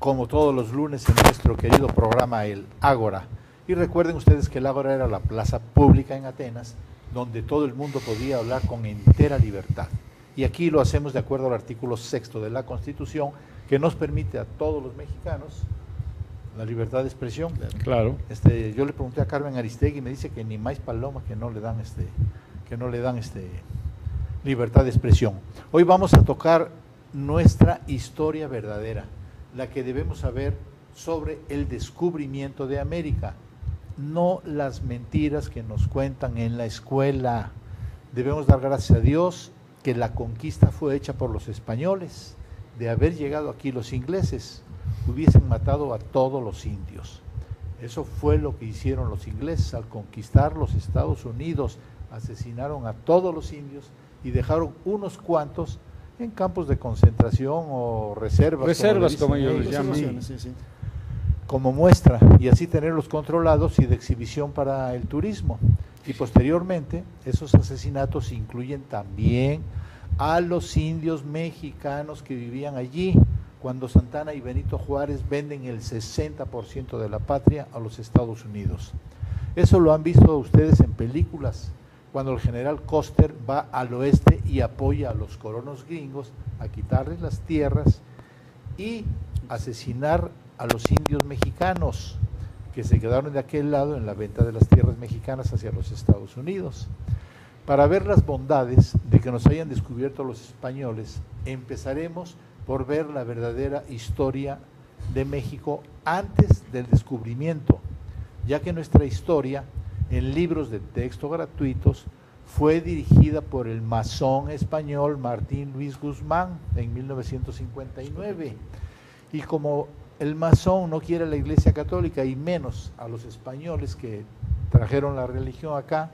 como todos los lunes en nuestro querido programa El Ágora. Y recuerden ustedes que el Ágora era la plaza pública en Atenas, donde todo el mundo podía hablar con entera libertad. Y aquí lo hacemos de acuerdo al artículo 6º de la Constitución, que nos permite a todos los mexicanos la libertad de expresión. Claro. Yo le pregunté a Carmen Aristegui y me dice que ni más paloma que no le dan libertad de expresión. Hoy vamos a tocar nuestra historia verdadera, la que debemos saber sobre el descubrimiento de América, no las mentiras que nos cuentan en la escuela. Debemos dar gracias a Dios que la conquista fue hecha por los españoles. De haber llegado aquí los ingleses, hubiesen matado a todos los indios. Eso fue lo que hicieron los ingleses al conquistar los Estados Unidos. Asesinaron a todos los indios y dejaron unos cuantos en campos de concentración o reservas. Como ellos les llaman. Sí. Como muestra, y así tenerlos controlados y de exhibición para el turismo. Y posteriormente, esos asesinatos incluyen también a los indios mexicanos que vivían allí, cuando Santana y Benito Juárez venden el 60% de la patria a los Estados Unidos. Eso lo han visto ustedes en películas, cuando el general Custer va al oeste y apoya a los colonos gringos a quitarles las tierras y asesinar a los indios mexicanos que se quedaron de aquel lado en la venta de las tierras mexicanas hacia los Estados Unidos. Para ver las bondades de que nos hayan descubierto los españoles, empezaremos por ver la verdadera historia de México antes del descubrimiento, ya que nuestra historia, en libros de texto gratuitos, fue dirigida por el masón español Martín Luis Guzmán en 1959. Y como el masón no quiere a la Iglesia Católica y menos a los españoles que trajeron la religión acá,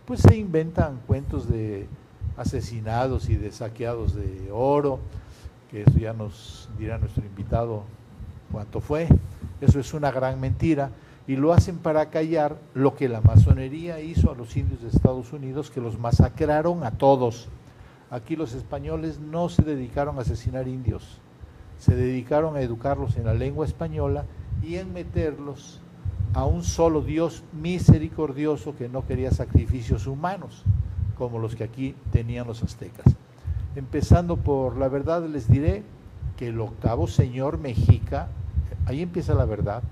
pues se inventan cuentos de asesinados y de saqueados de oro, que eso ya nos dirá nuestro invitado cuánto fue. Eso es una gran mentira y lo hacen para callar lo que la masonería hizo a los indios de Estados Unidos, que los masacraron a todos. Aquí los españoles no se dedicaron a asesinar indios, se dedicaron a educarlos en la lengua española y en meterlos a un solo Dios misericordioso que no quería sacrificios humanos, como los que aquí tenían los aztecas. Empezando por la verdad, les diré que el octavo señor mexica, ahí empieza la verdad,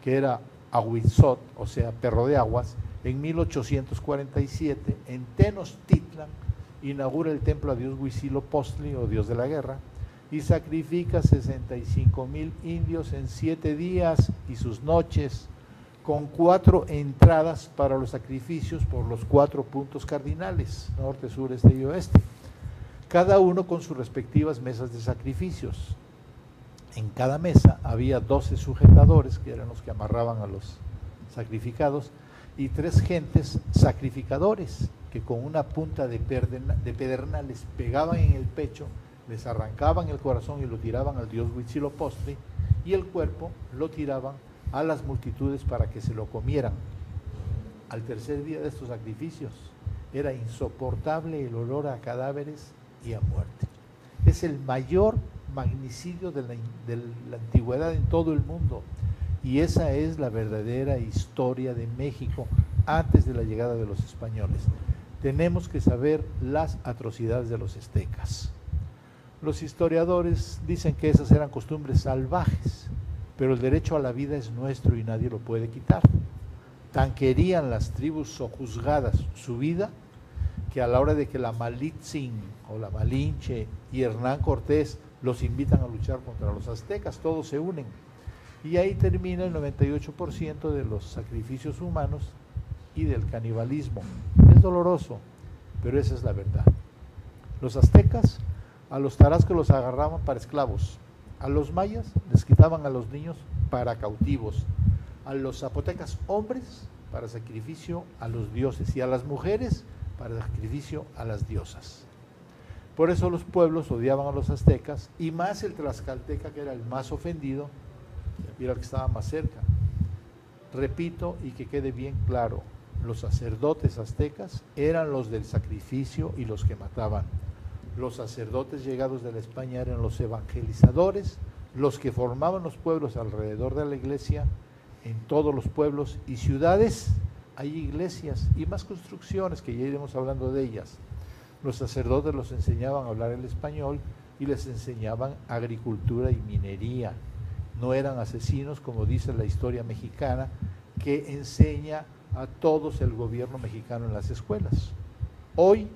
que era Ahuitzot, o sea, perro de aguas, en 1847, en Tenochtitlan, inaugura el templo a Dios Huitzilopochtli, o Dios de la guerra, y sacrifica 65,000 indios en 7 días y sus noches, con 4 entradas para los sacrificios por los 4 puntos cardinales, norte, sur, este y oeste, cada uno con sus respectivas mesas de sacrificios. En cada mesa había 12 sujetadores, que eran los que amarraban a los sacrificados, y 3 gentes sacrificadores, que con una punta de pedernales pegaban en el pecho, les arrancaban el corazón y lo tiraban al dios Huitzilopochtli, y el cuerpo lo tiraban a las multitudes para que se lo comieran. Al tercer día de estos sacrificios era insoportable el olor a cadáveres y a muerte. Es el mayor magnicidio de la antigüedad en todo el mundo, y esa es la verdadera historia de México antes de la llegada de los españoles. Tenemos que saber las atrocidades de los aztecas. Los historiadores dicen que esas eran costumbres salvajes, pero el derecho a la vida es nuestro y nadie lo puede quitar. Tan querían las tribus sojuzgadas su vida, que a la hora de que la Malitzin o la Malinche y Hernán Cortés los invitan a luchar contra los aztecas, todos se unen. Y ahí termina el 98% de los sacrificios humanos y del canibalismo. Es doloroso, pero esa es la verdad. Los aztecas a los tarascos los agarraban para esclavos, a los mayas les quitaban a los niños para cautivos, a los zapotecas hombres para sacrificio a los dioses y a las mujeres para sacrificio a las diosas. Por eso los pueblos odiaban a los aztecas, y más el tlaxcalteca, que era el más ofendido, era el que estaba más cerca. Repito, y que quede bien claro, los sacerdotes aztecas eran los del sacrificio y los que mataban. Los sacerdotes llegados de la España eran los evangelizadores, los que formaban los pueblos alrededor de la iglesia, en todos los pueblos y ciudades hay iglesias y más construcciones que ya iremos hablando de ellas. Los sacerdotes los enseñaban a hablar el español y les enseñaban agricultura y minería. No eran asesinos, como dice la historia mexicana, que enseña a todos el gobierno mexicano en las escuelas. Hoy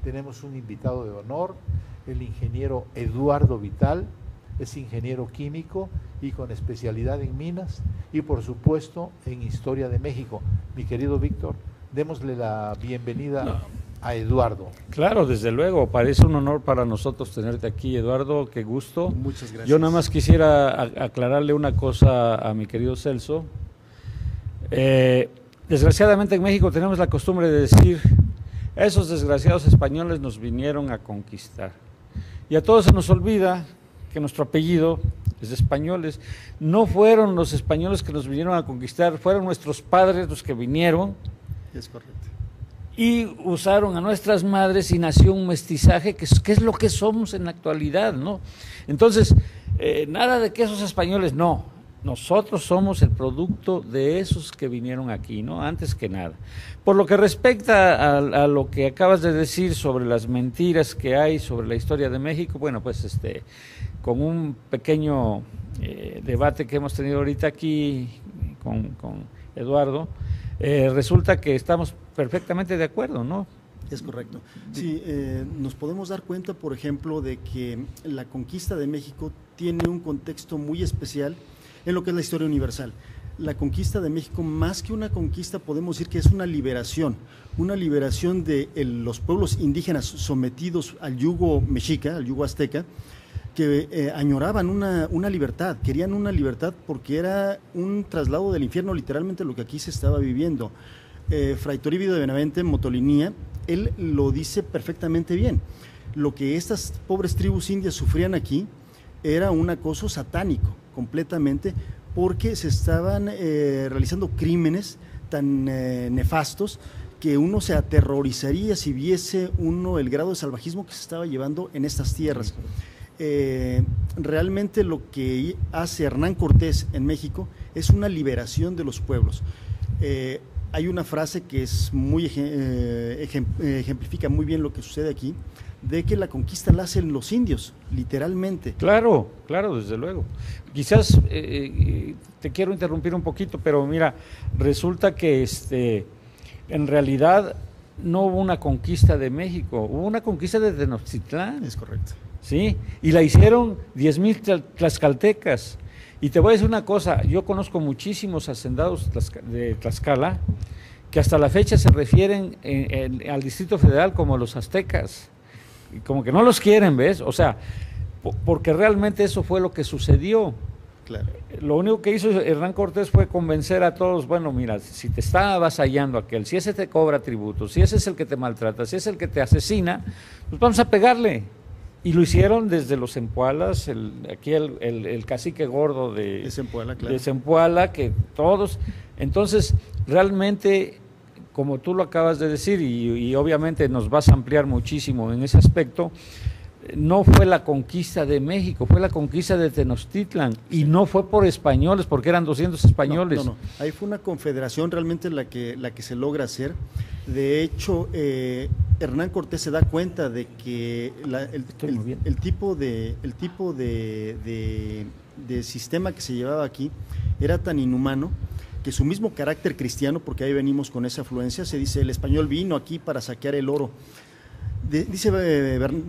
tenemos un invitado de honor, el ingeniero Eduardo Vital, es ingeniero químico y con especialidad en minas y por supuesto en historia de México. Mi querido Víctor, démosle la bienvenida a Eduardo. Claro, desde luego, parece un honor para nosotros tenerte aquí, Eduardo, qué gusto. Muchas gracias. Yo nada más quisiera aclararle una cosa a mi querido Celso. Desgraciadamente en México tenemos la costumbre de decir, esos desgraciados españoles nos vinieron a conquistar. Y a todos se nos olvida que nuestro apellido es de españoles. No fueron los españoles que nos vinieron a conquistar, fueron nuestros padres los que vinieron. Es correcto. Y usaron a nuestras madres y nació un mestizaje que es lo que somos en la actualidad, ¿no? Entonces, nada de que esos españoles, no. Nosotros somos el producto de esos que vinieron aquí, ¿no? Antes que nada. Por lo que respecta a lo que acabas de decir sobre las mentiras que hay sobre la historia de México, bueno, pues con un pequeño debate que hemos tenido ahorita aquí con Eduardo, resulta que estamos perfectamente de acuerdo, ¿no? Es correcto. Sí, nos podemos dar cuenta, por ejemplo, de que la conquista de México tiene un contexto muy especial en lo que es la historia universal. La conquista de México, más que una conquista, podemos decir que es una liberación de los pueblos indígenas sometidos al yugo mexica, al yugo azteca, que añoraban una libertad, querían una libertad porque era un traslado del infierno, literalmente lo que aquí se estaba viviendo. Fray Toribio de Benavente, Motolinía, él lo dice perfectamente bien. Lo que estas pobres tribus indias sufrían aquí era un acoso satánico, completamente, porque se estaban realizando crímenes tan nefastos que uno se aterrorizaría si viese uno el grado de salvajismo que se estaba llevando en estas tierras. Realmente lo que hace Hernán Cortés en México es una liberación de los pueblos. Hay una frase que es muy ejemplifica muy bien lo que sucede aquí, de que la conquista la hacen los indios, literalmente. Claro, desde luego. Quizás te quiero interrumpir un poquito, pero mira, resulta que en realidad no hubo una conquista de México, hubo una conquista de Tenochtitlán. Es correcto. Sí, y la hicieron 10,000 tlaxcaltecas. Y te voy a decir una cosa, yo conozco muchísimos hacendados de Tlaxcala que hasta la fecha se refieren al Distrito Federal como los aztecas, y como que no los quieren, ¿ves? O sea, porque realmente eso fue lo que sucedió. Claro. Lo único que hizo Hernán Cortés fue convencer a todos, bueno, mira, si te está avasallando aquel, si ese te cobra tributo, si ese es el que te maltrata, si es el que te asesina, pues vamos a pegarle. Y lo hicieron desde los Zempoalas, aquí el cacique gordo de Zempoala, claro. De Zempoala, que todos. Entonces, realmente, como tú lo acabas de decir, y obviamente nos vas a ampliar muchísimo en ese aspecto, no fue la conquista de México, fue la conquista de Tenochtitlan, y no fue por españoles, porque eran 200 españoles. No, ahí fue una confederación realmente la que se logra hacer. De hecho, Hernán Cortés se da cuenta de que el tipo de sistema que se llevaba aquí era tan inhumano que su mismo carácter cristiano, porque ahí venimos con esa afluencia, se dice, el español vino aquí para saquear el oro. Dice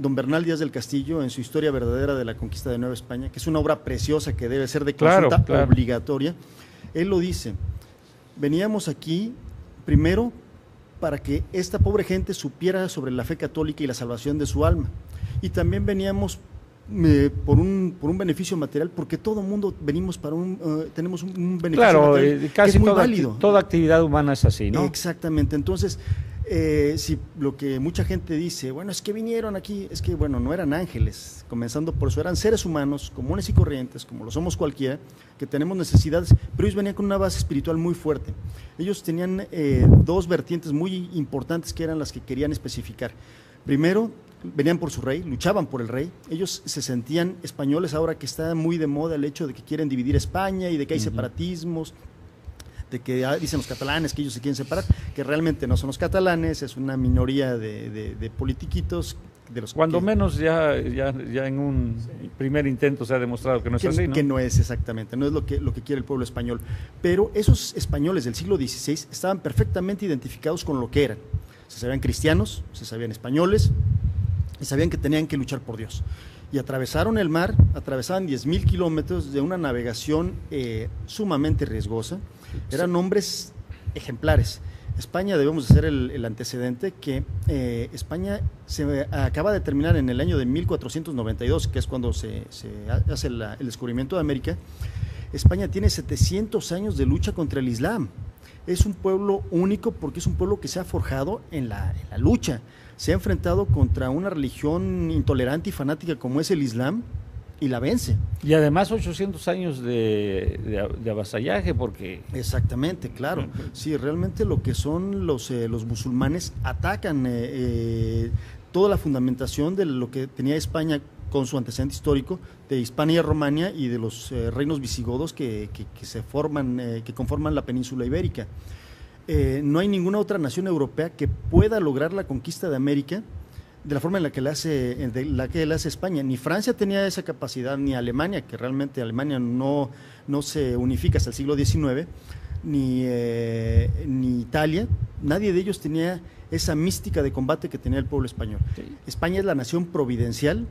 don Bernal Díaz del Castillo en su Historia verdadera de la conquista de Nueva España, que es una obra preciosa que debe ser de consulta obligatoria, él lo dice, veníamos aquí primero para que esta pobre gente supiera sobre la fe católica y la salvación de su alma, y también veníamos por un beneficio material, porque todo mundo venimos para tenemos un beneficio material casi que es muy válido. Toda actividad humana es así, ¿no? Exactamente, entonces si lo que mucha gente dice, bueno, es que vinieron aquí, es que bueno, no eran ángeles, comenzando por eso, eran seres humanos comunes y corrientes, como lo somos cualquiera, que tenemos necesidades, pero ellos venían con una base espiritual muy fuerte. Ellos tenían dos vertientes muy importantes que eran las que querían especificar. Primero, venían por su rey, luchaban por el rey, ellos se sentían españoles ahora que está muy de moda el hecho de que quieren dividir España y de que hay separatismos, de que dicen los catalanes que ellos se quieren separar, que realmente no son los catalanes, es una minoría de politiquitos. De los Cuando menos ya en un primer intento se ha demostrado que no es así, ¿no? Que no es exactamente, no es lo que quiere el pueblo español. Pero esos españoles del siglo XVI estaban perfectamente identificados con lo que eran. Se sabían cristianos, se sabían españoles y sabían que tenían que luchar por Dios. Y atravesaron el mar, atravesaban 10,000 kilómetros de una navegación sumamente riesgosa. Eran hombres ejemplares. España, debemos hacer el antecedente que España se acaba de terminar en el año de 1492, que es cuando se hace el descubrimiento de América. España tiene 700 años de lucha contra el Islam. Es un pueblo único porque es un pueblo que se ha forjado en la lucha. Se ha enfrentado contra una religión intolerante y fanática como es el Islam y la vence. Y además 800 años de avasallaje, porque... Exactamente, claro. Sí, realmente lo que son los musulmanes atacan toda la fundamentación de lo que tenía España con su antecedente histórico de Hispania y Romania y de los reinos visigodos que conforman la península ibérica. No hay ninguna otra nación europea que pueda lograr la conquista de América de la forma en la que la hace España. Ni Francia tenía esa capacidad, ni Alemania, que realmente Alemania no se unifica hasta el siglo XIX, ni Italia. Nadie de ellos tenía esa mística de combate que tenía el pueblo español. Sí. España es la nación providencial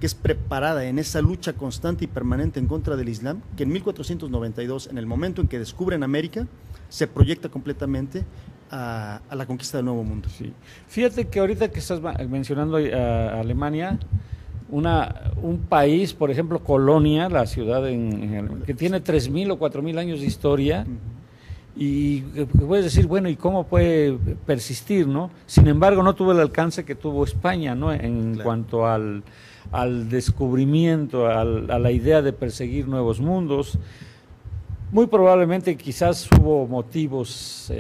que es preparada en esa lucha constante y permanente en contra del Islam, que en 1492, en el momento en que descubren América, se proyecta completamente a la conquista del Nuevo Mundo. Sí. Fíjate que ahorita que estás mencionando a Alemania, un país, por ejemplo, Colonia, la ciudad que tiene 3,000 o 4,000 años de historia, y puedes decir, bueno, ¿y cómo puede persistir, no? Sin embargo, no tuvo el alcance que tuvo España, ¿no? En cuanto al descubrimiento, a la idea de perseguir nuevos mundos. Muy probablemente quizás hubo motivos,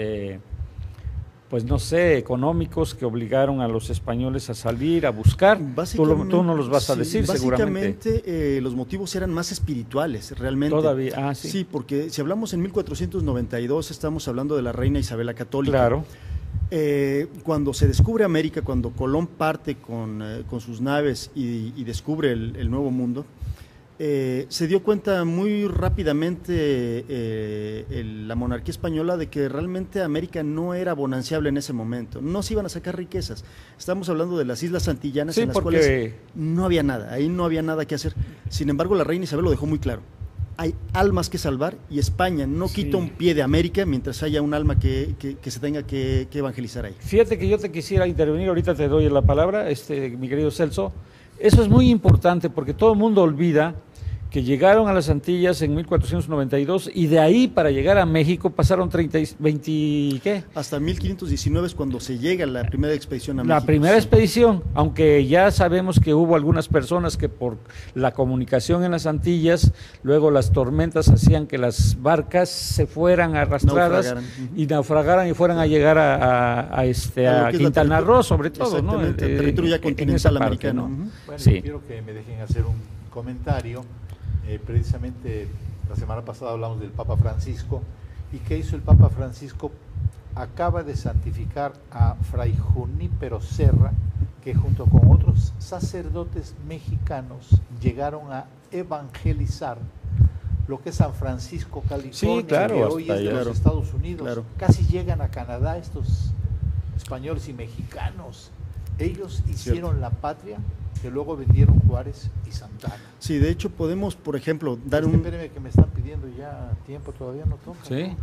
pues no sé, económicos que obligaron a los españoles a salir, a buscar. Tú no los vas a decir, seguramente. Básicamente los motivos eran más espirituales, realmente. Todavía, sí. Sí, porque si hablamos en 1492, estamos hablando de la reina Isabel la Católica. Claro. Cuando se descubre América, cuando Colón parte con sus naves y descubre el Nuevo Mundo, se dio cuenta muy rápidamente la monarquía española de que realmente América no era bonanciable en ese momento, no se iban a sacar riquezas. Estamos hablando de las Islas Antillanas, en las cuales no había nada, ahí no había nada que hacer. Sin embargo, la reina Isabel lo dejó muy claro. Hay almas que salvar y España no quita un pie de América mientras haya un alma que se tenga que evangelizar ahí. Fíjate que yo te quisiera intervenir, ahorita te doy la palabra, mi querido Celso. Eso es muy importante porque todo el mundo olvida que llegaron a las Antillas en 1492 y de ahí para llegar a México pasaron 20, ¿qué? Hasta 1519 es cuando se llega la primera expedición a México. La primera expedición, aunque ya sabemos que hubo algunas personas que por la comunicación en las Antillas, luego las tormentas hacían que las barcas se fueran arrastradas y naufragaran y fueran a llegar a Quintana Roo, sobre todo, ¿no? El territorio ya continental americano. Bueno, sí. Quiero que me dejen hacer un comentario. Precisamente la semana pasada hablamos del Papa Francisco. ¿Y qué hizo el Papa Francisco? Acaba de santificar a Fray Junípero Serra, que junto con otros sacerdotes mexicanos llegaron a evangelizar lo que es San Francisco, California, que hoy es de los Estados Unidos. Claro. Casi llegan a Canadá estos españoles y mexicanos. Ellos hicieron la patria que luego vendieron Juárez y Santana. Sí, de hecho podemos, por ejemplo, dar Espéreme que me están pidiendo ya tiempo, todavía no toca. Sí,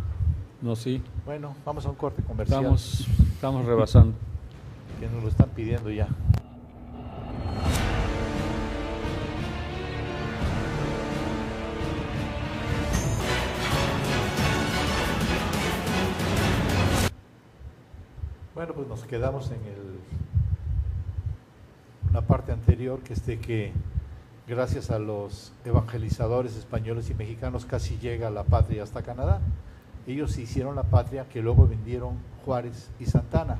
no, sí. Bueno, vamos a un corte comercial. Estamos rebasando. Que nos lo están pidiendo ya. Bueno, pues nos quedamos en una parte anterior, que gracias a los evangelizadores españoles y mexicanos casi llega la patria hasta Canadá. Ellos hicieron la patria que luego vendieron Juárez y Santana.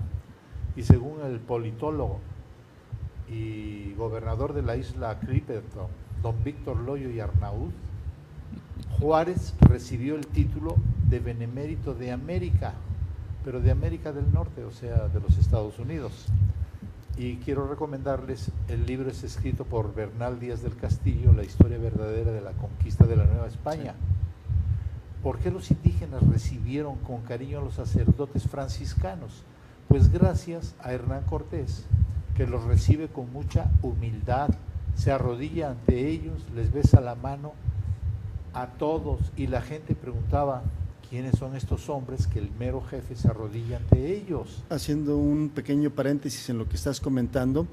Y según el politólogo y gobernador de la isla Clipperton, don Víctor Loyo y Arnaúd, Juárez recibió el título de Benemérito de América, pero de América del Norte, o sea, de los Estados Unidos. Y quiero recomendarles, el libro es escrito por Bernal Díaz del Castillo, La historia verdadera de la conquista de la Nueva España. Sí. ¿Por qué los indígenas recibieron con cariño a los sacerdotes franciscanos? Pues gracias a Hernán Cortés, que los recibe con mucha humildad, se arrodilla ante ellos, les besa la mano a todos, y la gente preguntaba, ¿quiénes son estos hombres que el mero jefe se arrodilla ante ellos? Haciendo un pequeño paréntesis en lo que estás comentando,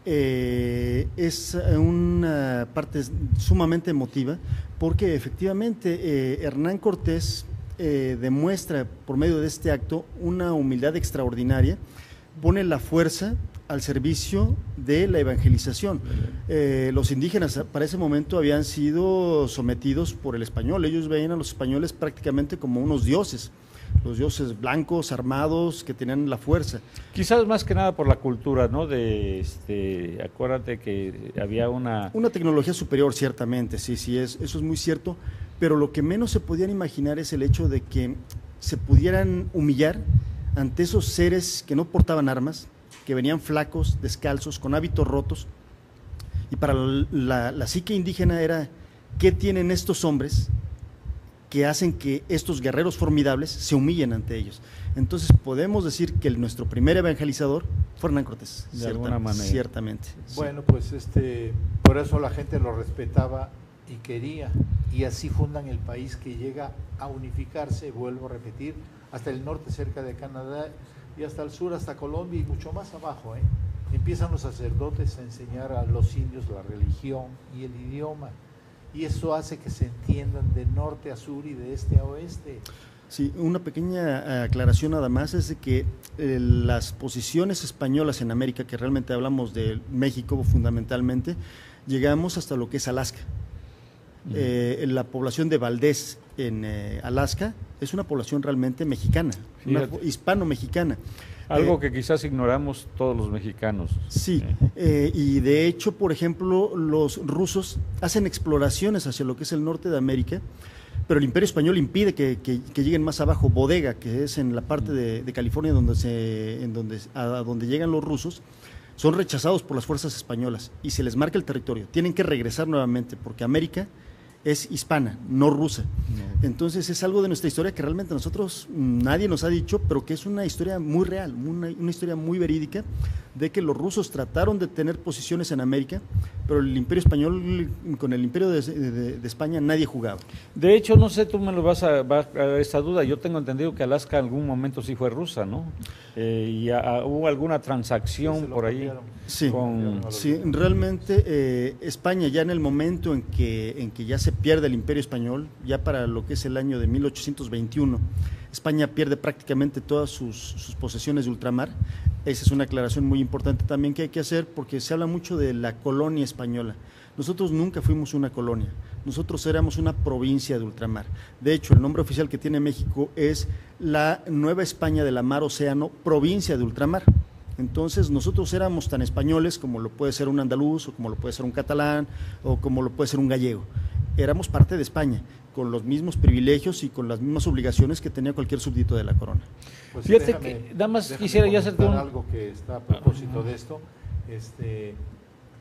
es una parte sumamente emotiva, porque efectivamente Hernán Cortés demuestra por medio de este acto una humildad extraordinaria, pone la fuerza al servicio de la evangelización. Los indígenas para ese momento habían sido sometidos por el español, ellos veían a los españoles prácticamente como unos dioses, los dioses blancos, armados, que tenían la fuerza. Quizás más que nada por la cultura, ¿no? Acuérdate que había una tecnología superior, ciertamente, sí, eso es muy cierto, pero lo que menos se podían imaginar es el hecho de que se pudieran humillar ante esos seres que no portaban armas, que venían flacos, descalzos, con hábitos rotos, y para la psique indígena era, ¿qué tienen estos hombres que hacen que estos guerreros formidables se humillen ante ellos? Entonces podemos decir que nuestro primer evangelizador fue Hernán Cortés, de alguna manera. Ciertamente. Bueno, pues por eso la gente lo respetaba y quería, y así fundan el país que llega a unificarse, vuelvo a repetir, hasta el norte cerca de Canadá, y hasta el sur, hasta Colombia y mucho más abajo, empiezan los sacerdotes a enseñar a los indios la religión y el idioma, y eso hace que se entiendan de norte a sur y de este a oeste. Sí, una pequeña aclaración nada más es de que las posiciones españolas en América, que realmente hablamos de México fundamentalmente, llegamos hasta lo que es Alaska. La población de Valdés en Alaska es una población realmente mexicana, hispano-mexicana. Algo que quizás ignoramos todos los mexicanos. Sí, y de hecho, por ejemplo, los rusos hacen exploraciones hacia lo que es el norte de América, pero el Imperio Español impide que lleguen más abajo. Bodega, que es en la parte de California a donde llegan los rusos, son rechazados por las fuerzas españolas y se les marca el territorio. Tienen que regresar nuevamente porque América es hispana, no rusa. No. Entonces es algo de nuestra historia que realmente nosotros, nadie nos ha dicho, pero que es una historia muy real, una historia muy verídica, de que los rusos trataron de tener posiciones en América, pero el Imperio Español, con el Imperio de España, nadie jugaba. De hecho, no sé, tú me lo vas a esta duda, yo tengo entendido que Alaska en algún momento sí fue rusa, ¿no? Hubo alguna transacción por ahí. Sí, sí, realmente España ya en el momento en que ya se pierde el Imperio Español, ya para lo que es el año de 1821, España pierde prácticamente todas sus posesiones de ultramar. Esa es una aclaración muy importante también que hay que hacer, porque se habla mucho de la colonia española. Nosotros nunca fuimos una colonia, nosotros éramos una provincia de ultramar. De hecho, el nombre oficial que tiene México es la Nueva España de la Mar Océano, provincia de ultramar. Entonces nosotros éramos tan españoles como lo puede ser un andaluz, o como lo puede ser un catalán, o como lo puede ser un gallego. Éramos parte de España, con los mismos privilegios y con las mismas obligaciones que tenía cualquier súbdito de la corona. Pues fíjate que nada más quisiera yo hacerte algo que está a propósito de esto.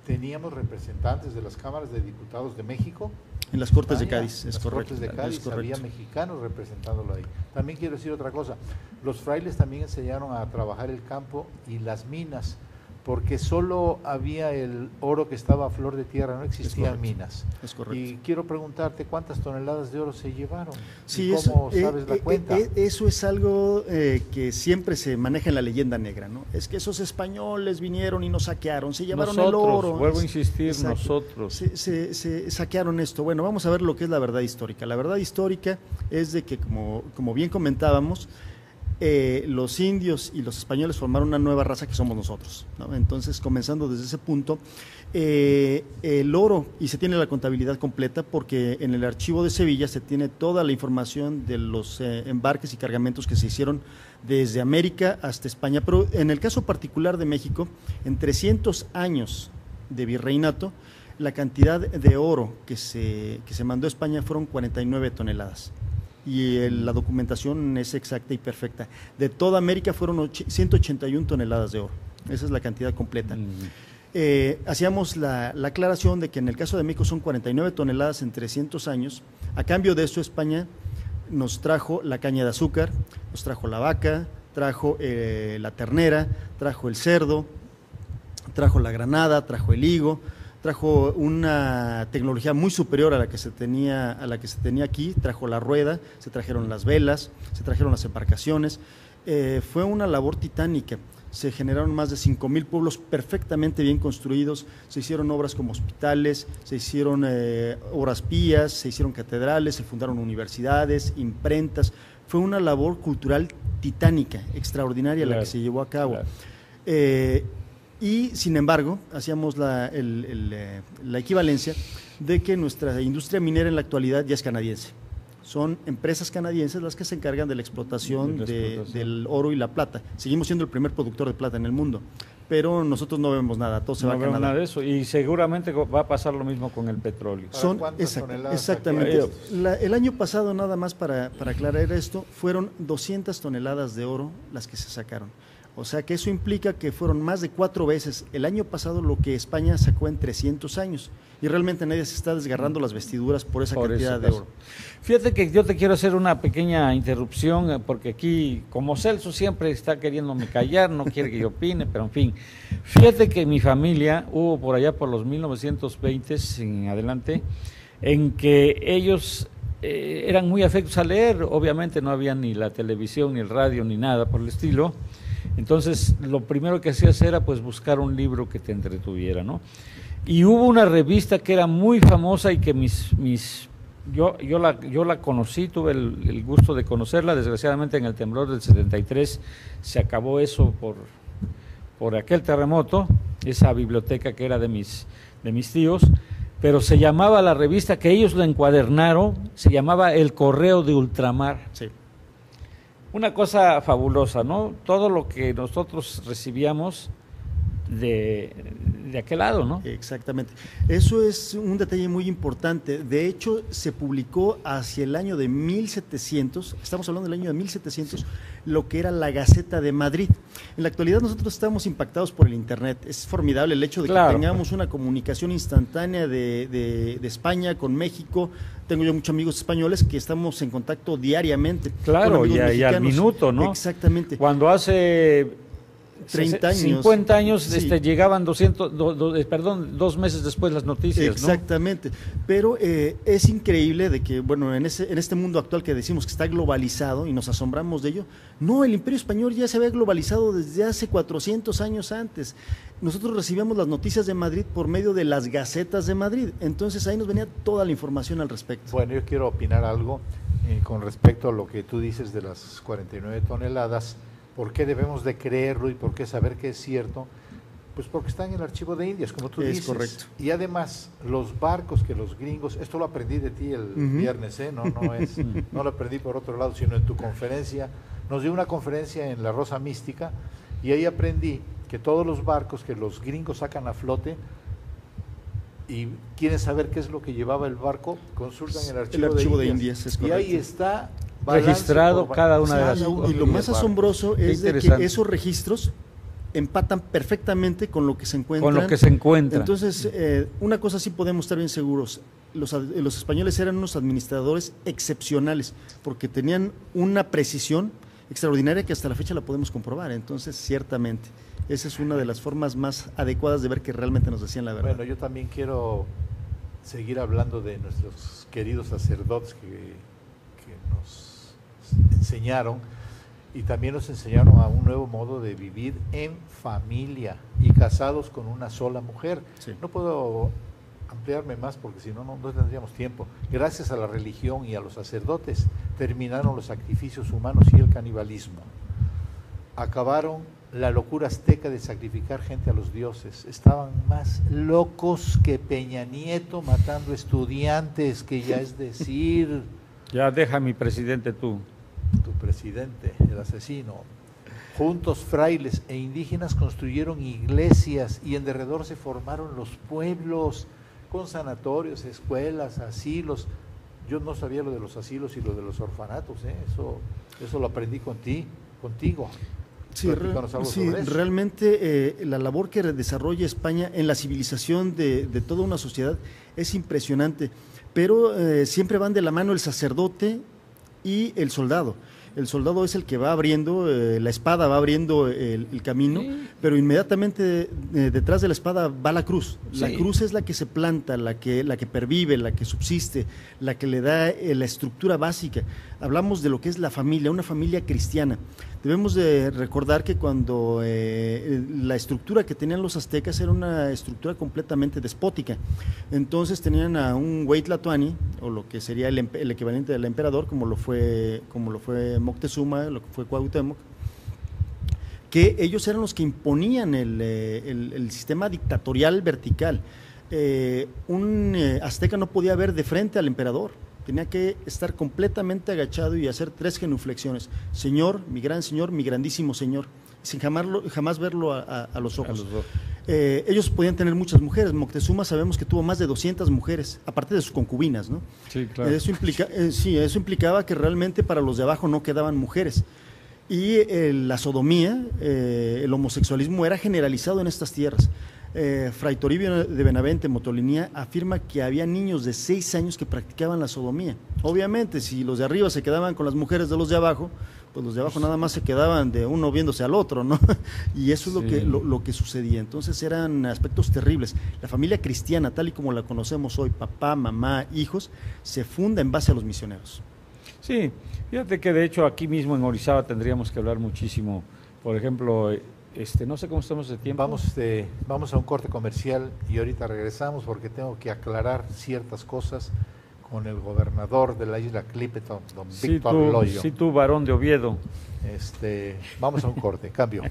Teníamos representantes de las cámaras de diputados de México. En las Cortes de Cádiz, es correcto. En las Cortes de Cádiz había mexicanos representándolo ahí. También quiero decir otra cosa, los frailes también enseñaron a trabajar el campo y las minas, porque solo había el oro que estaba a flor de tierra, no existían minas. Es correcto. Y quiero preguntarte, ¿cuántas toneladas de oro se llevaron? Sí, ¿Cómo sabes la cuenta? Eso es algo que siempre se maneja en la leyenda negra, ¿no? Es que esos españoles vinieron y nos saquearon, se llevaron el oro. Vuelvo a insistir, exacto, nosotros. Se saquearon esto. Bueno, vamos a ver lo que es la verdad histórica. La verdad histórica es de que, como bien comentábamos, los indios y los españoles formaron una nueva raza que somos nosotros, ¿no? Entonces, comenzando desde ese punto, el oro, y se tiene la contabilidad completa porque en el archivo de Sevilla se tiene toda la información de los embarques y cargamentos que se hicieron desde América hasta España, pero en el caso particular de México, en 300 años de virreinato, la cantidad de oro que se mandó a España fueron 49 toneladas. Y la documentación es exacta y perfecta. De toda América fueron 181 toneladas de oro. Esa es la cantidad completa. Hacíamos la aclaración de que en el caso de México son 49 toneladas en 300 años. A cambio de eso, España nos trajo la caña de azúcar, nos trajo la vaca, trajo la ternera, trajo el cerdo, trajo la granada, trajo el higo, trajo una tecnología muy superior a la que se tenía aquí, trajo la rueda, se trajeron las velas, se trajeron las embarcaciones. Fue una labor titánica. Se generaron más de 5,000 pueblos perfectamente bien construidos, se hicieron obras como hospitales, se hicieron obras pías, se hicieron catedrales, se fundaron universidades, imprentas. Fue una labor cultural titánica, extraordinaria, claro, la que se llevó a cabo. Claro. Y sin embargo, hacíamos la equivalencia de que nuestra industria minera en la actualidad ya es canadiense. Son empresas canadienses las que se encargan de la explotación, del oro y la plata. Seguimos siendo el primer productor de plata en el mundo, pero nosotros no vemos nada, todo se va a Canadá. No vemos nada de eso, y seguramente va a pasar lo mismo con el petróleo. Son exactamente. El año pasado, nada más para aclarar esto, fueron 200 toneladas de oro las que se sacaron. O sea que eso implica que fueron más de 4 veces el año pasado lo que España sacó en 300 años. Y realmente nadie se está desgarrando las vestiduras por esa cantidad de oro. Fíjate que yo te quiero hacer una pequeña interrupción, porque aquí, como Celso siempre está queriéndome callar, no quiere que yo opine, pero en fin. Fíjate que mi familia hubo por allá por los 1920 en adelante, en que ellos eran muy afectos a leer. Obviamente no había ni la televisión, ni el radio, ni nada por el estilo. Entonces, lo primero que hacías era pues buscar un libro que te entretuviera, ¿no? Y hubo una revista que era muy famosa y que yo la conocí, tuve el gusto de conocerla. Desgraciadamente en el temblor del 73 se acabó eso por aquel terremoto, esa biblioteca que era de mis tíos, pero se llamaba la revista, que ellos la encuadernaron, se llamaba El Correo de Ultramar. Sí. Una cosa fabulosa, ¿no? Todo lo que nosotros recibíamos de aquel lado, ¿no? Exactamente. Eso es un detalle muy importante. De hecho, se publicó hacia el año de 1700, estamos hablando del año de 1700, sí, lo que era la Gaceta de Madrid. En la actualidad nosotros estamos impactados por el Internet. Es formidable el hecho de que tengamos una comunicación instantánea de España con México. Tengo yo muchos amigos españoles que estamos en contacto diariamente. Claro, y al minuto, ¿no? Exactamente. Cuando hace 30 años. 50 años sí, llegaban 2 meses después las noticias, exactamente, ¿no? Pero es increíble de que, bueno, en este mundo actual que decimos que está globalizado y nos asombramos de ello, no, el Imperio Español ya se había globalizado desde hace 400 años antes. Nosotros recibíamos las noticias de Madrid por medio de las Gacetas de Madrid, entonces ahí nos venía toda la información al respecto. Bueno, yo quiero opinar algo con respecto a lo que tú dices de las 49 toneladas. ¿Por qué debemos de creerlo y por qué saber que es cierto? Pues porque está en el archivo de Indias, como tú dices. Es correcto. Y además, los barcos que los gringos, esto lo aprendí de ti el viernes, no lo aprendí por otro lado, sino en tu conferencia. Nos dio una conferencia en La Rosa Mística y ahí aprendí que todos los barcos que los gringos sacan a flote y quieren saber qué es lo que llevaba el barco, consultan el archivo de Indias. Es y ahí está registrado cada una de las cosas. Y lo más asombroso es de que esos registros empatan perfectamente con lo que se encuentra. Con lo que se encuentra. Entonces, una cosa sí podemos estar bien seguros. Los españoles eran unos administradores excepcionales, porque tenían una precisión extraordinaria que hasta la fecha la podemos comprobar. Entonces, ciertamente, esa es una de las formas más adecuadas de ver que realmente nos decían la verdad. Bueno, yo también quiero seguir hablando de nuestros queridos sacerdotes que nos enseñaron, y también nos enseñaron a un nuevo modo de vivir en familia y casados con una sola mujer. Sí. No puedo ampliarme más porque si no, no tendríamos tiempo. Gracias a la religión y a los sacerdotes terminaron los sacrificios humanos y el canibalismo. acabaron la locura azteca de sacrificar gente a los dioses. Estaban más locos que Peña Nieto matando estudiantes, que ya es decir... Ya deja mi presidente tú. Tu presidente, el asesino. Juntos frailes e indígenas construyeron iglesias y en derredor se formaron los pueblos con sanatorios, escuelas, asilos. Yo no sabía lo de los asilos y lo de los orfanatos, ¿eh? Eso lo aprendí contigo. Sí, realmente la labor que desarrolla España en la civilización de toda una sociedad es impresionante, pero siempre van de la mano el sacerdote y el soldado. El soldado es el que va abriendo, la espada va abriendo el camino, sí. Pero inmediatamente detrás de la espada va la cruz. Sí. La cruz es la que se planta, la que pervive, la que subsiste, la que le da la estructura básica. Hablamos de lo que es la familia, una familia cristiana. Debemos de recordar que cuando la estructura que tenían los aztecas era una estructura completamente despótica. Entonces tenían a un Hueytlatoani, o lo que sería el equivalente del emperador, como lo fue Moctezuma, lo que fue Cuauhtémoc, que ellos eran los que imponían el sistema dictatorial vertical. Un azteca no podía ver de frente al emperador. Tenía que estar completamente agachado y hacer 3 genuflexiones. Señor, mi gran señor, mi grandísimo señor, sin jamás verlo a los ojos. Ellos podían tener muchas mujeres. Moctezuma sabemos que tuvo más de 200 mujeres, aparte de sus concubinas, ¿no? Sí, claro. Eso implicaba que realmente para los de abajo no quedaban mujeres. Y la sodomía, el homosexualismo era generalizado en estas tierras. Fray Toribio de Benavente, Motolinía, afirma que había niños de 6 años que practicaban la sodomía. Obviamente, si los de arriba se quedaban con las mujeres de los de abajo, pues los de abajo nada más se quedaban de uno viéndose al otro, ¿no? Y eso es lo que sucedía. Entonces eran aspectos terribles. La familia cristiana, tal y como la conocemos hoy, papá, mamá, hijos, se funda en base a los misioneros. Sí, fíjate que de hecho aquí mismo en Orizaba tendríamos que hablar muchísimo, por ejemplo... no sé cómo estamos de tiempo. Vamos a un corte comercial y ahorita regresamos porque tengo que aclarar ciertas cosas con el gobernador de la isla Clipperton, don Víctor Loyo. Sí, tú, varón de Oviedo. Vamos a un corte, cambio.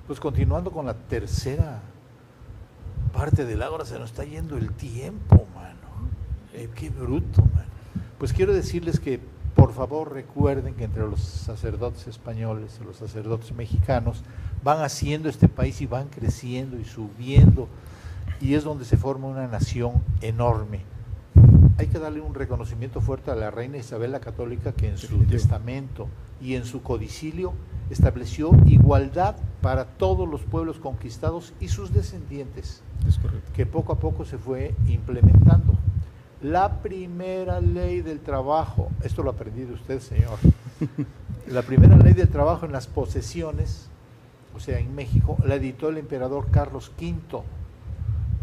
Pues continuando con la tercera parte del ahora, se nos está yendo el tiempo, mano. Qué bruto, mano. Pues quiero decirles que, por favor, recuerden que entre los sacerdotes españoles y los sacerdotes mexicanos van haciendo este país y van creciendo y subiendo, y es donde se forma una nación enorme. Hay que darle un reconocimiento fuerte a la reina Isabel la Católica, que en su testamento y en su codicilio estableció igualdad para todos los pueblos conquistados y sus descendientes, que poco a poco se fue implementando. La primera ley del trabajo, esto lo aprendí de usted, señor, la primera ley del trabajo en las posesiones, o sea, en México, la editó el emperador Carlos V,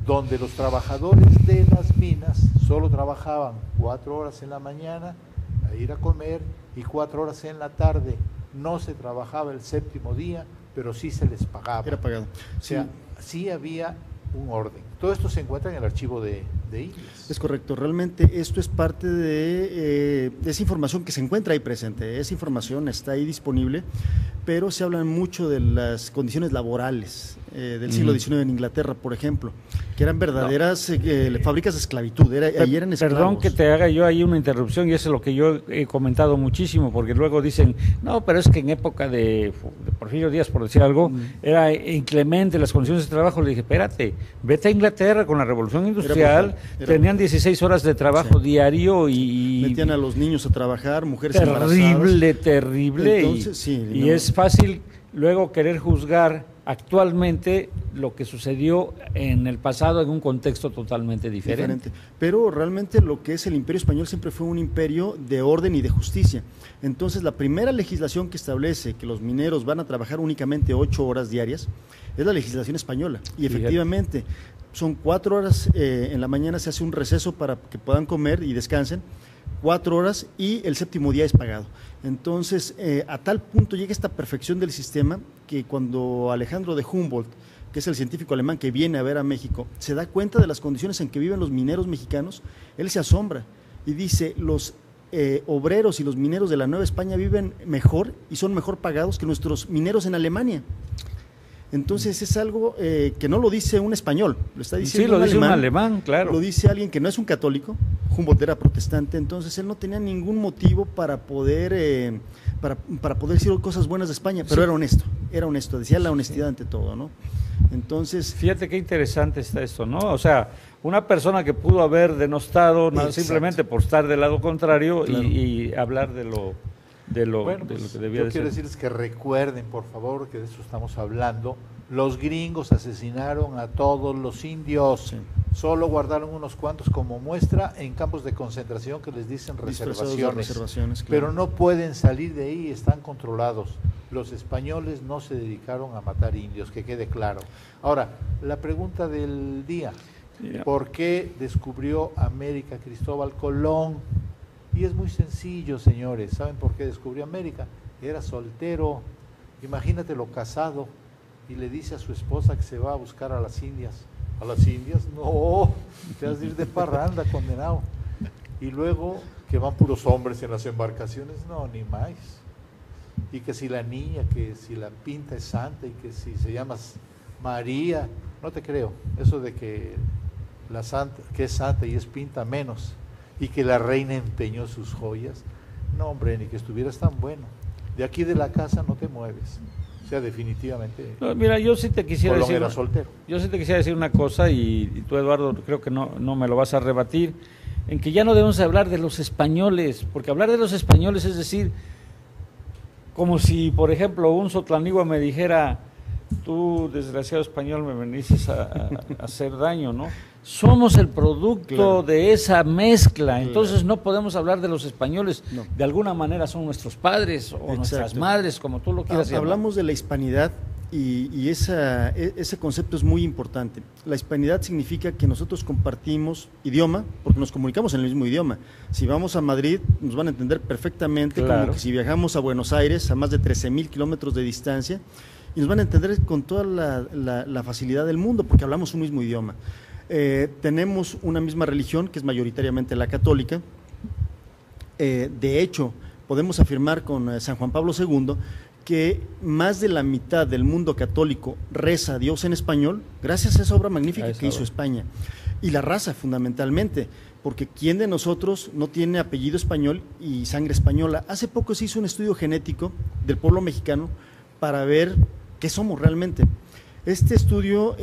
donde los trabajadores de las minas solo trabajaban 4 horas en la mañana a ir a comer y 4 horas en la tarde. No se trabajaba el 7º día, pero sí se les pagaba. Era pagado. O sea, sí había un orden. Todo esto se encuentra en el archivo de Ingles. Es correcto. Realmente esto es parte de esa información que se encuentra ahí presente. Esa información está ahí disponible, pero se habla mucho de las condiciones laborales del siglo XIX en Inglaterra, por ejemplo, que eran verdaderas fábricas de esclavitud. Ahí eran esclavos. Perdón que te haga yo ahí una interrupción, y eso es lo que yo he comentado muchísimo, porque luego dicen, no, pero es que en época de Porfirio Díaz, por decir algo, era inclemente las condiciones de trabajo. Le dije, espérate, vete a Inglaterra con la Revolución Industrial, tenían 16 horas de trabajo diario y metían a los niños a trabajar, mujeres embarazadas. Terrible. Entonces, y es fácil luego querer juzgar actualmente lo que sucedió en el pasado en un contexto totalmente diferente. Pero realmente lo que es el Imperio Español siempre fue un imperio de orden y de justicia. Entonces la primera legislación que establece que los mineros van a trabajar únicamente 8 horas diarias es la legislación española, y efectivamente son 4 horas en la mañana, se hace un receso para que puedan comer y descansen, 4 horas, y el 7º día es pagado. Entonces, a tal punto llega esta perfección del sistema que cuando Alejandro de Humboldt, que es el científico alemán que viene a ver a México, se da cuenta de las condiciones en que viven los mineros mexicanos, él se asombra y dice, los obreros y los mineros de la Nueva España viven mejor y son mejor pagados que nuestros mineros en Alemania. Entonces es algo que no lo dice un español, lo está diciendo un alemán, claro. Lo dice alguien que no es un católico, Humboldt era protestante, entonces él no tenía ningún motivo para poder decir cosas buenas de España, pero era honesto, decía la honestidad ante todo, ¿no? Entonces, fíjate qué interesante está esto, ¿no? O sea, una persona que pudo haber denostado simplemente por estar del lado contrario, claro, y hablar de lo bueno, de pues, lo que debía de ser. Yo quiero decirles que recuerden, por favor, que de eso estamos hablando. Los gringos asesinaron a todos los indios, sí, solo guardaron unos cuantos como muestra en campos de concentración que les dicen reservaciones, claro, pero no pueden salir de ahí, están controlados. Los españoles no se dedicaron a matar indios, que quede claro. Ahora, la pregunta del día, ¿por qué descubrió América Cristóbal Colón? Y es muy sencillo, señores. ¿Saben por qué descubrió América? Era soltero. Imagínatelo casado y le dice a su esposa que se va a buscar a las Indias. ¿A las Indias? No, te vas a ir de parranda, condenado. Y luego que van puros hombres en las embarcaciones, no, ni más. Y que si la niña, que si la pinta es santa y que si se llama María, no te creo. Eso de que la santa, que es santa y es pinta, menos. Y que la reina empeñó sus joyas. No, hombre, ni que estuvieras tan bueno. De aquí de la casa no te mueves. O sea, definitivamente. No, mira, yo sí te quisiera Colón decir. Era soltero. Yo sí te quisiera decir una cosa, y tú, Eduardo, creo que no me lo vas a rebatir, en que ya no debemos hablar de los españoles, porque hablar de los españoles es decir, como si, por ejemplo, un sotlanigua me dijera, tú, desgraciado español, me veniste a hacer daño, ¿no? Somos el producto, claro, de esa mezcla, entonces no podemos hablar de los españoles, no, de alguna manera son nuestros padres o exacto, nuestras madres, como tú lo quieras llamar. Hablamos de la hispanidad y ese concepto es muy importante. La hispanidad significa que nosotros compartimos idioma, porque nos comunicamos en el mismo idioma. Si vamos a Madrid, nos van a entender perfectamente, claro, como que si viajamos a Buenos Aires, a más de 13,000 kilómetros de distancia, y nos van a entender con toda la facilidad del mundo, porque hablamos un mismo idioma. Tenemos una misma religión, que es mayoritariamente la católica. De hecho, podemos afirmar con San Juan Pablo II que más de la mitad del mundo católico reza a Dios en español, gracias a esa obra magnífica que hizo España. Y la raza, fundamentalmente, porque ¿quién de nosotros no tiene apellido español y sangre española? Hace poco se hizo un estudio genético del pueblo mexicano para ver qué somos realmente. Este estudio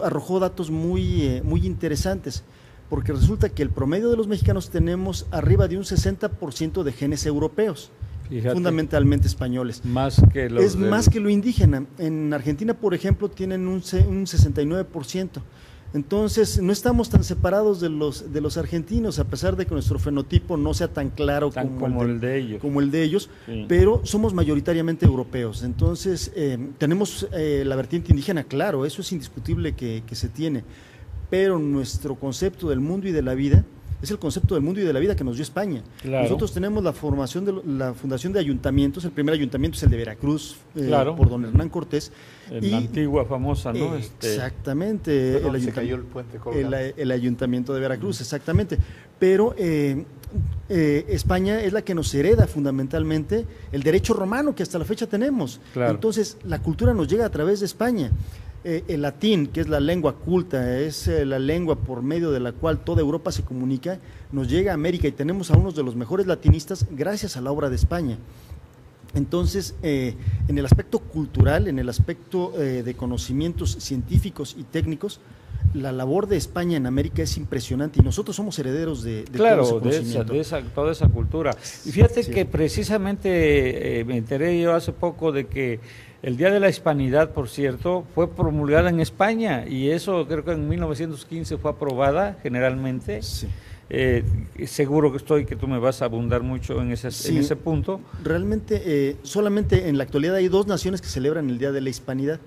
arrojó datos muy interesantes, porque resulta que el promedio de los mexicanos tenemos arriba de un 60% de genes europeos, fíjate, fundamentalmente españoles. Más que más que lo indígena. En Argentina, por ejemplo, tienen un 69%. Entonces, no estamos tan separados de los argentinos, a pesar de que nuestro fenotipo no sea tan claro como el de ellos, sí, pero somos mayoritariamente europeos. Entonces, tenemos la vertiente indígena, claro, eso es indiscutible que se tiene, pero nuestro concepto del mundo y de la vida es el concepto del mundo y de la vida que nos dio España. Claro. Nosotros tenemos la fundación de ayuntamientos. El primer ayuntamiento es el de Veracruz, claro, por don Hernán Cortés. La antigua famosa, ¿no? Exactamente. Se cayó el puente el ayuntamiento de Veracruz, exactamente. Pero España es la que nos hereda fundamentalmente el derecho romano que hasta la fecha tenemos. Claro. Entonces, la cultura nos llega a través de España. El latín, que es la lengua culta, es la lengua por medio de la cual toda Europa se comunica, nos llega a América y tenemos a unos de los mejores latinistas gracias a la obra de España. Entonces, en el aspecto cultural, en el aspecto de conocimientos científicos y técnicos, la labor de España en América es impresionante y nosotros somos herederos de claro, todo ese conocimiento. de toda esa cultura. Y fíjate sí, que precisamente me enteré yo hace poco de que el Día de la Hispanidad, por cierto, fue promulgada en España y eso creo que en 1915 fue aprobada generalmente. Sí. Seguro que tú me vas a abundar mucho en ese punto. Realmente, solamente en la actualidad hay 2 naciones que celebran el Día de la Hispanidad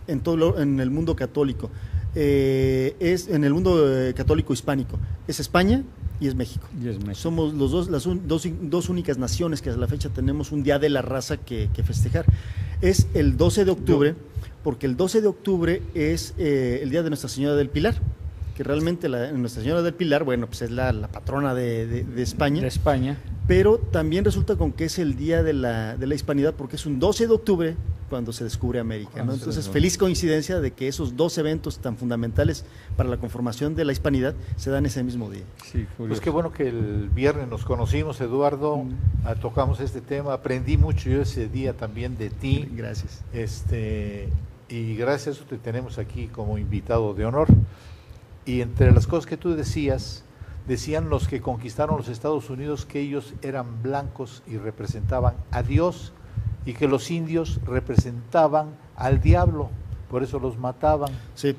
en el mundo católico. Es en el mundo católico hispánico. Es España y es México. Y es México. Somos las dos únicas naciones que a la fecha tenemos un Día de la Raza que festejar. Es el 12 de octubre, porque el 12 de octubre es el Día de Nuestra Señora del Pilar, que realmente Nuestra Señora del Pilar, bueno, pues es la patrona de España. De España. Pero también resulta con que es el Día de la Hispanidad, porque es un 12 de octubre cuando se descubre América, ¿no? Entonces, feliz coincidencia de que esos dos eventos tan fundamentales para la conformación de la hispanidad se dan ese mismo día. Sí, pues qué bueno que el viernes nos conocimos, Eduardo, tocamos este tema, aprendí mucho yo ese día también de ti. Gracias. Y gracias a eso te tenemos aquí como invitado de honor. Y entre las cosas que tú decían los que conquistaron los Estados Unidos que ellos eran blancos y representaban a Dios, y que los indios representaban al diablo, por eso los mataban. Sí,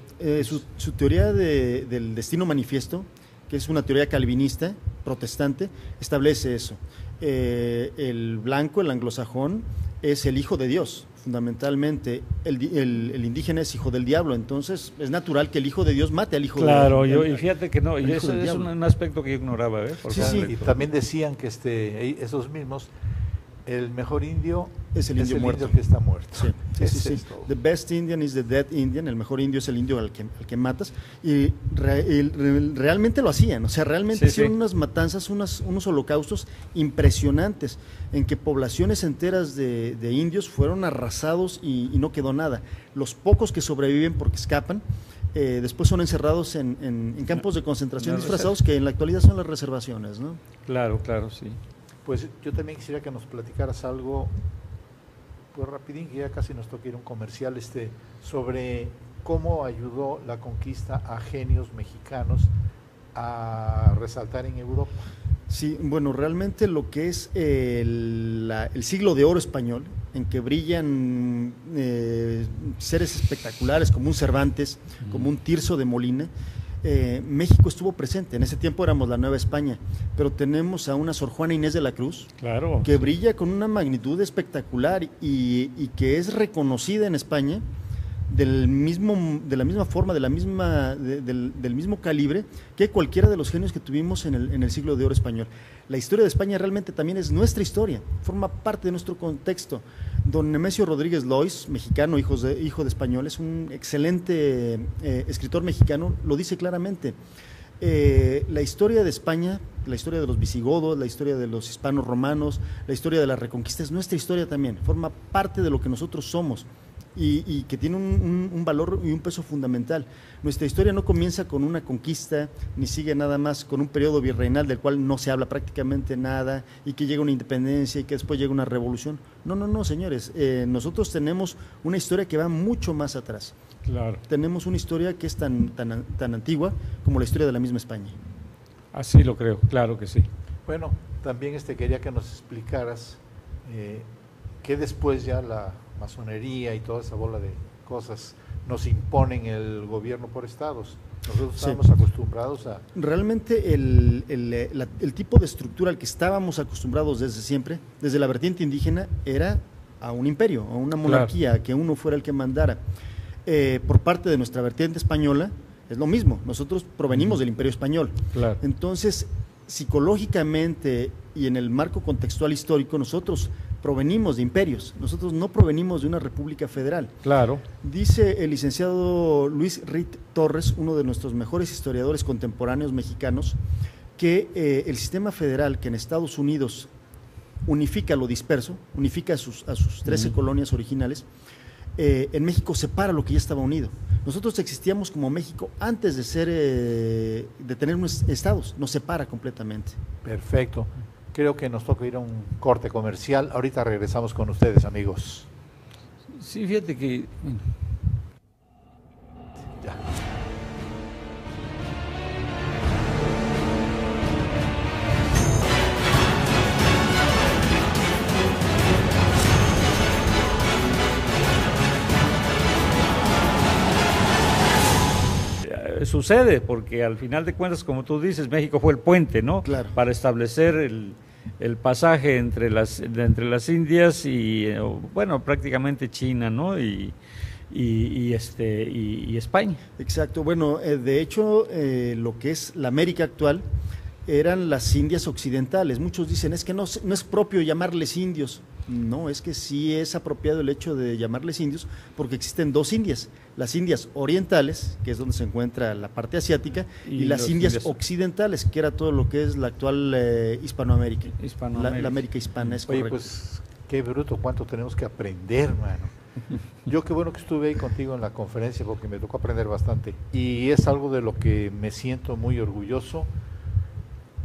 su teoría del destino manifiesto, que es una teoría calvinista, protestante, establece eso. El blanco, el anglosajón, es el hijo de Dios, fundamentalmente. El indígena es hijo del diablo, entonces es natural que el hijo de Dios mate al hijo claro, del diablo. Claro, y fíjate que no, y eso es un aspecto que yo ignoraba. Sí, y también decían que esos mismos, el mejor indio es el indio muerto. Que está muerto. Sí. The best Indian is the dead Indian. El mejor indio es el indio al que matas. Y realmente lo hacían. O sea, realmente hicieron unas matanzas, unos holocaustos impresionantes, en que poblaciones enteras de indios fueron arrasados y no quedó nada. Los pocos que sobreviven porque escapan, después son encerrados en campos de concentración disfrazados, que en la actualidad son las reservaciones, ¿no? Claro, sí. Pues yo también quisiera que nos platicaras algo, pues rapidín, que ya casi nos toca ir a un comercial, sobre cómo ayudó la conquista a genios mexicanos a resaltar en Europa. Sí, bueno, realmente lo que es el siglo de oro español, en que brillan seres espectaculares como un Cervantes, como un Tirso de Molina, México estuvo presente. En ese tiempo éramos la Nueva España, pero tenemos a una Sor Juana Inés de la Cruz, claro, que brilla con una magnitud espectacular y que es reconocida en España de la misma forma, del mismo calibre que cualquiera de los genios que tuvimos en el siglo de oro español. La historia de España realmente también es nuestra historia, forma parte de nuestro contexto. Don Nemesio Rodríguez Lois, mexicano, hijo de españoles, un excelente escritor mexicano, lo dice claramente. La historia de España, la historia de los visigodos, la historia de los hispanos romanos, la historia de la Reconquista es nuestra historia también, forma parte de lo que nosotros somos. Y que tiene un valor y un peso fundamental. Nuestra historia no comienza con una conquista, ni sigue nada más con un periodo virreinal del cual no se habla prácticamente nada, y que llega una independencia y que después llega una revolución. No, señores, nosotros tenemos una historia que va mucho más atrás. Claro. Tenemos una historia que es tan antigua como la historia de la misma España. Así lo creo, claro que sí. Bueno, también quería que nos explicaras que después ya la masonería y toda esa bola de cosas nos imponen el gobierno por estados. Nosotros estábamos acostumbrados a... Realmente el tipo de estructura al que estábamos acostumbrados desde siempre, desde la vertiente indígena, era a un imperio, a una monarquía, claro, a que uno fuera el que mandara. Por parte de nuestra vertiente española es lo mismo, nosotros provenimos del imperio español. Claro. Entonces, psicológicamente y en el marco contextual histórico, nosotros provenimos de imperios, nosotros no provenimos de una república federal. Claro. Dice el licenciado Luis Ritt Torres, uno de nuestros mejores historiadores contemporáneos mexicanos, que el sistema federal que en Estados Unidos unifica lo disperso, unifica a sus 13 colonias originales, en México separa lo que ya estaba unido. Nosotros existíamos como México antes de tener unos estados, nos separa completamente. Perfecto. Creo que nos toca ir a un corte comercial. Ahorita regresamos con ustedes, amigos. Sí, fíjate que... Ya. Sucede, porque al final de cuentas, como tú dices, México fue el puente, ¿no? Claro. Para establecer el pasaje entre las Indias y, bueno, prácticamente China, ¿no? Y España. Exacto. Bueno, de hecho, lo que es la América actual eran las Indias occidentales. Muchos dicen, es que no es propio llamarles indios. No, es que sí es apropiado el hecho de llamarles indios porque existen dos Indias, las Indias orientales, que es donde se encuentra la parte asiática, y las Indias occidentales, que era todo lo que es la actual Hispanoamérica, la América hispana, es correcto. Oye, pues qué bruto, cuánto tenemos que aprender, mano. Yo qué bueno que estuve ahí contigo en la conferencia porque me tocó aprender bastante y es algo de lo que me siento muy orgulloso.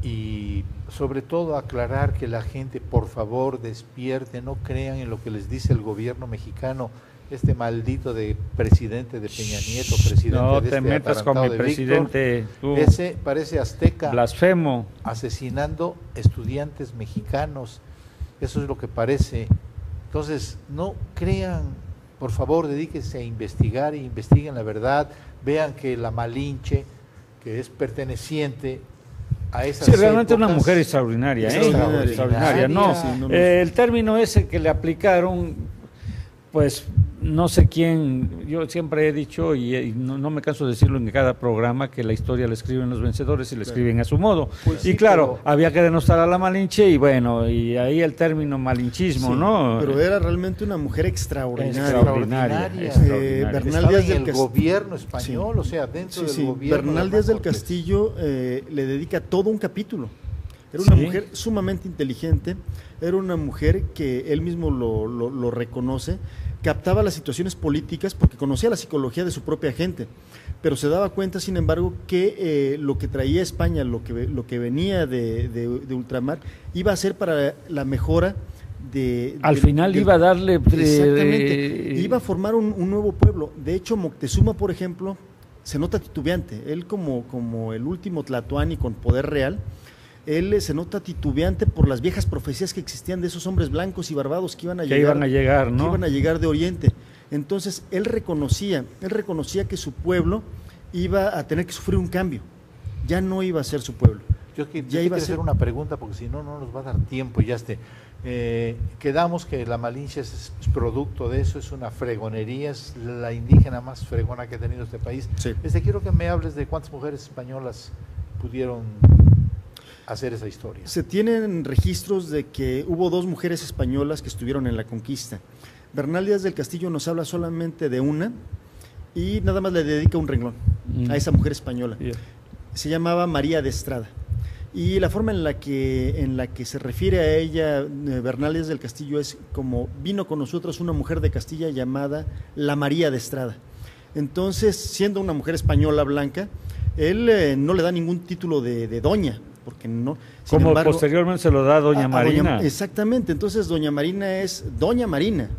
Y sobre todo aclarar que la gente por favor despierte, no crean en lo que les dice el gobierno mexicano, este maldito de presidente de Peña Nieto, presidente no de te este metas con mi presidente, Víctor, ese parece azteca, blasfemo, asesinando estudiantes mexicanos, eso es lo que parece. Entonces no crean, por favor dedíquense a investigar e investiguen la verdad, vean que la Malinche, que es perteneciente a esas sí, realmente épocas, una mujer extraordinaria, extraordinaria. No, sí, no, el término ese que le aplicaron, pues no sé quién, yo siempre he dicho y no me canso de decirlo en cada programa, que la historia la escriben los vencedores y la escriben a su modo. Pues y sí, claro, pero había que denostar a la Malinche y bueno, y ahí el término malinchismo, sí, ¿no? Pero era realmente una mujer extraordinaria. extraordinaria. Bernal Estaba Díaz en del el Castillo, gobierno español, o sea, dentro del gobierno. Bernal Díaz del Castillo le dedica todo un capítulo. Era una mujer sumamente inteligente, era una mujer que él mismo lo reconoce, captaba las situaciones políticas porque conocía la psicología de su propia gente, pero se daba cuenta, sin embargo, que lo que traía España, lo que venía de ultramar, iba a ser para la mejora al final iba a darle... exactamente, iba a formar un nuevo pueblo. De hecho, Moctezuma, por ejemplo, se nota titubeante. Él como el último tlatoani con poder real, él se nota titubeante por las viejas profecías que existían de esos hombres blancos y barbados que iban a llegar, ¿no? Que iban a llegar de Oriente. Entonces, él reconocía que su pueblo iba a tener que sufrir un cambio. Ya no iba a ser su pueblo. Yo quiero hacer una pregunta porque si no, no nos va a dar tiempo. Quedamos que la Malinche es producto de eso, es una fregonería, es la indígena más fregona que ha tenido este país. Sí. Quiero que me hables de cuántas mujeres españolas pudieron hacer esa historia. Se tienen registros de que hubo 2 mujeres españolas que estuvieron en la conquista. Bernal Díaz del Castillo nos habla solamente de una y nada más le dedica un renglón a esa mujer española. Se llamaba María de Estrada. Y la forma en la que se refiere a ella Bernal Díaz del Castillo es como vino con nosotros una mujer de Castilla llamada la María de Estrada. Entonces, siendo una mujer española blanca, él no le da ningún título de doña, porque no. Como embargo, posteriormente se lo da Doña Marina. Exactamente, entonces Doña Marina es Doña Marina.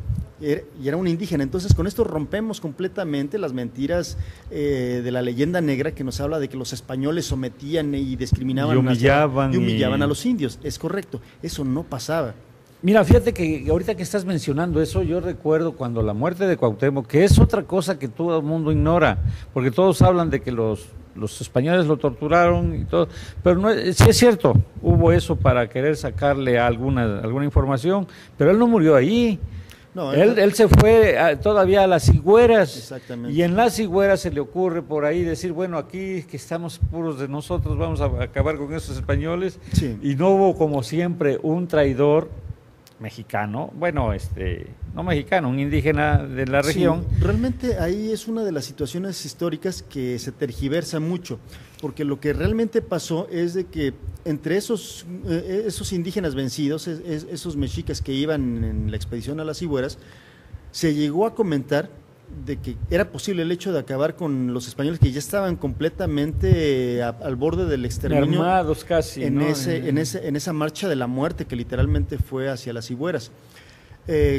Y era una indígena. Entonces con esto rompemos completamente las mentiras de la leyenda negra que nos habla de que los españoles sometían y discriminaban y humillaban a los indios. Es correcto, eso no pasaba. Mira, fíjate que ahorita que estás mencionando eso, yo recuerdo cuando la muerte de Cuauhtémoc, que es otra cosa que todo el mundo ignora, porque todos hablan de que los españoles lo torturaron y todo, pero no, sí es cierto, hubo eso para querer sacarle alguna información, pero él no murió ahí. No, él se fue todavía a las Higüeras. Exactamente. Y en las Higüeras se le ocurre por ahí decir, bueno, aquí que estamos puros de nosotros, vamos a acabar con esos españoles. Sí. Y no hubo, como siempre, un traidor mexicano, bueno, no mexicano, un indígena de la región. Sí, realmente ahí es una de las situaciones históricas que se tergiversa mucho, porque lo que realmente pasó es de que entre esos indígenas vencidos, esos mexicas que iban en la expedición a las Higüeras, se llegó a comentar de que era posible el hecho de acabar con los españoles que ya estaban completamente al borde del exterminio, armados casi, en ¿no? en esa marcha de la muerte que literalmente fue hacia las Higüeras.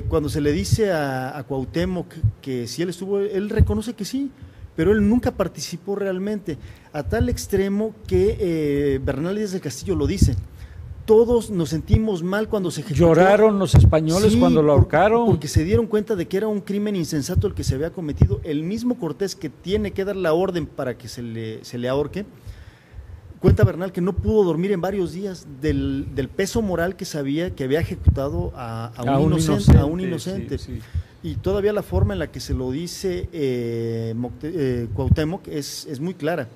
Cuando se le dice a Cuauhtémoc que si él estuvo, él reconoce que sí, pero él nunca participó realmente, a tal extremo que Bernal Díaz del Castillo lo dice. Todos nos sentimos mal cuando se ejecutó. ¿Lloraron los españoles cuando lo ahorcaron? Porque se dieron cuenta de que era un crimen insensato el que se había cometido. El mismo Cortés que tiene que dar la orden para que se le ahorque, cuenta Bernal que no pudo dormir en varios días del peso moral que sabía que había ejecutado a un inocente. Sí. Y todavía la forma en la que se lo dice Cuauhtémoc es muy clara.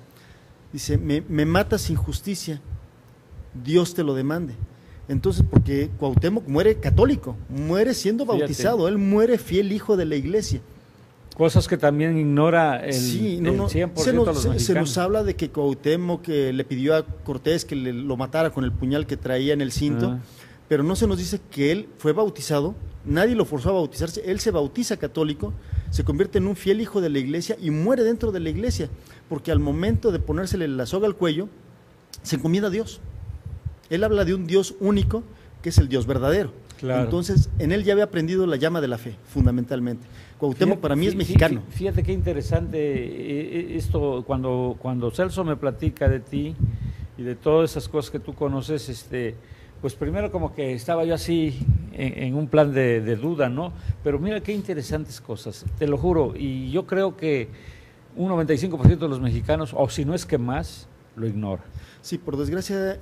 Dice, me matas sin justicia, Dios te lo demande. Entonces, porque Cuauhtémoc muere católico, muere siendo bautizado, él muere fiel hijo de la iglesia. Cosas que también ignora el 100% se de los mexicanos. Se nos habla de que Cuauhtémoc le pidió a Cortés que lo matara con el puñal que traía en el cinto, pero no se nos dice que él fue bautizado, nadie lo forzó a bautizarse, él se bautiza católico, se convierte en un fiel hijo de la iglesia y muere dentro de la iglesia, porque al momento de ponérsele la soga al cuello, se encomienda a Dios. Él habla de un Dios único, que es el Dios verdadero. Claro. Entonces, en él ya había aprendido la llama de la fe, fundamentalmente. Cuauhtémoc para mí es mexicano. Fíjate qué interesante esto, cuando Celso me platica de ti y de todas esas cosas que tú conoces, pues primero como que estaba yo así en un plan de duda, ¿no? Pero mira qué interesantes cosas, te lo juro, y yo creo que un 95% de los mexicanos, o si no es que más, lo ignora. Sí, por desgracia,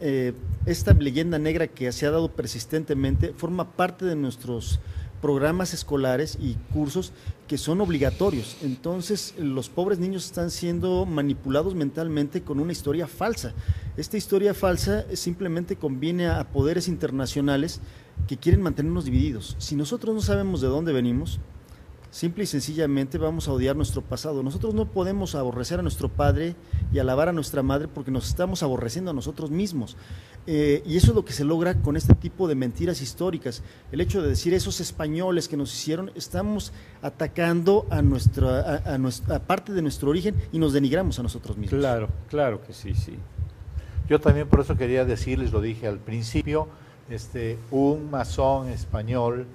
esta leyenda negra que se ha dado persistentemente forma parte de nuestros programas escolares y cursos que son obligatorios. Entonces, los pobres niños están siendo manipulados mentalmente con una historia falsa. Esta historia falsa simplemente conviene a poderes internacionales que quieren mantenernos divididos. Si nosotros no sabemos de dónde venimos, simple y sencillamente vamos a odiar nuestro pasado. Nosotros no podemos aborrecer a nuestro padre y alabar a nuestra madre porque nos estamos aborreciendo a nosotros mismos. Y eso es lo que se logra con este tipo de mentiras históricas. El hecho de decir esos españoles que nos hicieron, estamos atacando a parte de nuestro origen y nos denigramos a nosotros mismos. Claro, claro que sí, sí. Yo también por eso quería decirles, lo dije al principio, un masón español